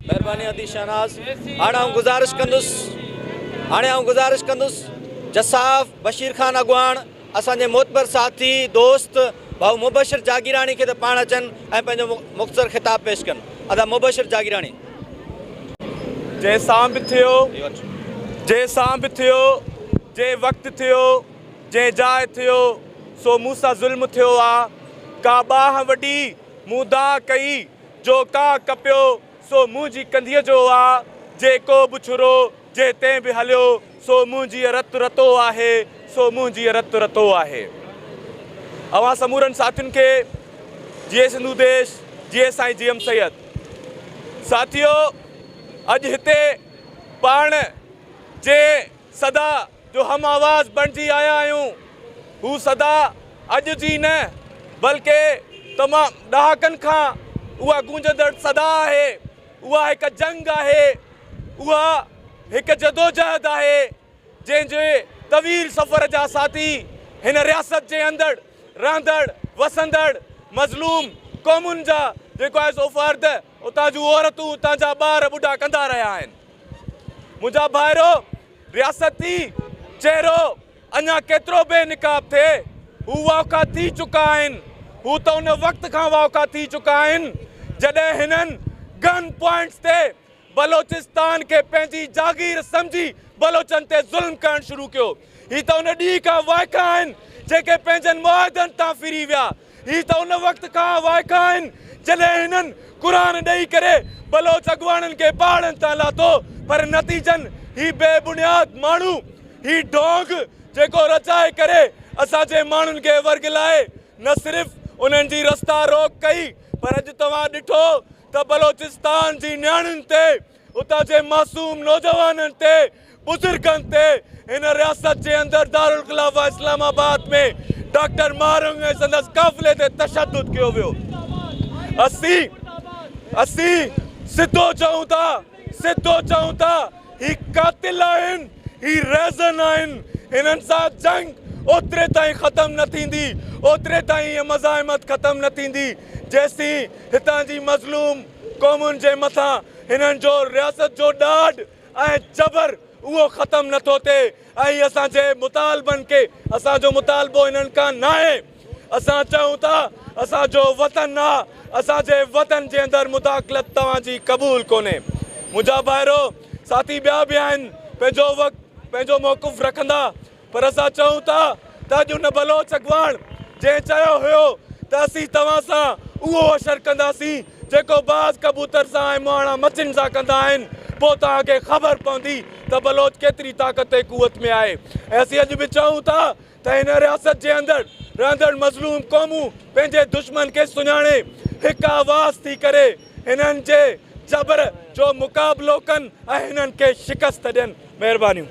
मेहरबानी अदी शहनाज। हाणे आउं गुज़ारिश कंदुसि जसाफ़ बशीर खान अगवान असांजे मोतबर साथी दोस्त भाऊ मुबशिर जागीरानी के पाण अचनि ऐं पंहिंजो मुख़्तसर ख़िताब पेश कनि। अदा मुबशिर जागीरानी। जंहिंसां बि थियो, जंहिं वक़्तु थियो, जंहिं जाइ थियो, सो मूंसां ज़ुल्म थियो आहे। का बाह वॾी मूं दाह कई, जो का कपियो सो मुंहिंजी कंधीअ जो आहे। जेको बि छुरो जे तंहिं बि हलियो, सो मुंहिंजी रतु रतो आहे, सो मुंहिंजी रतु रतो आहे। अवां समूरनि साथियुनि खे जीए सिंधु देश, जीए साईं GM सैयद। साथियो, अॼु हिते पाण जे सदा जो हम आवाज़ बणिजी आया आहियूं, हू सदा अॼु जी न बल्कि तमामु ॾहाकनि खां उहा गूंजंदड़ सदा आहे। उहा हिकु जंग आहे, उहा हिकु जदोजहद आहे, जंहिंजे तवील सफ़र जा साथी हिन रियासत जे अंदरि रहंदड़ वसंदड़ मज़लूम क़ौमुनि जा जेको आहे सो फ़र्द, उतां जूं औरतूं, उतां जा ॿार ॿुढा कंदा रहिया आहिनि। मुंहिंजा भाइरो, रियासती चहिरो अञा केतिरो बेनिकाब थिए, हू वाक़ा थी चुका आहिनि। हू त उन वक़्त खां वाक़ा थी चुका आहिनि जॾहिं हिननि गन पॉइंट्स ते बलोचिस्तान के पंहिंजी जागीर सम्झी बलोचनि ते ज़ुल्म करणु शुरू कयो। ही त उन ॾींहं खां वाइका आहिनि जेके पंहिंजनि मुआहदनि तां फिरी विया। ही त उन वक़्त खां वाइका आहिनि जॾहिं हिननि क़ुरान ॾेई करे बलोच अॻुवाणनि खे पहाड़नि तां लाथो, पर नतीजनि ही बेबुनियाद माण्हू, ही ढोंग जेको रचाए करे असांजे माण्हुनि खे वर्गलाए, न सिर्फ़ उन्हनि जी रस्ता रोक कई, पर अॼु तव्हां ॾिठो त बलोचिस्तान जी नियाणियुनि ते, उतां जे मासूम नौजवाननि ते, बुज़ुर्गनि ते हिन रियासत जे अंदरि दारुल ख़िलाफ़ा इस्लामाबाद में डॉक्टर मारुंग ऐं संदसि काफ़िले ते तशद्दुद कयो वियो। असीं सिधो चऊं था ही कातिल आहिनि, ही रेज़न आहिनि। हिननि सां जंग ओतिरे ताईं ख़तम न थींदी, ओतिरे ताईं इहा मज़ाहिमत ख़तम न थींदी जेसीं हितां जी मज़लूम क़ौमुनि जे मथां हिननि जो रियासत जो ॾाढ ऐं जबर उहो ख़तम नथो थिए। ऐं असांजे मुतालबनि खे, असांजो मुतालबो हिननि खां न आहे। असां चऊं था असांजो वतन आहे, असांजे वतन जे अंदरि मुदाख़लत तव्हांजी क़बूल कोन्हे। मुंहिंजा भाइरो साथी ॿिया बि आहिनि, पंहिंजो मौक़ुफ़ रखंदा, पर असां चऊं था त अॼु हुन बलोच अॻुवाण जंहिं चयो हुयो त असीं तव्हां सां उहो अशर कंदासीं जेको बाज़ कबूतर सां ऐं मुहाणा मच्छियुनि सां कंदा आहिनि, पोइ तव्हांखे ख़बर पवंदी त बलोच केतिरी ताक़त ऐं कुवत में आहे। ऐं असीं अॼु बि चऊं था त हिन रियासत जे अंदरि रहंदड़ मज़लूम क़ौमूं पंहिंजे दुश्मन खे सुञाणे हिकु आवाज़ थी करे हिननि जे जबर जो मुक़ाबिलो कनि ऐं हिननि खे शिकस्त ॾियनि। महिरबानी।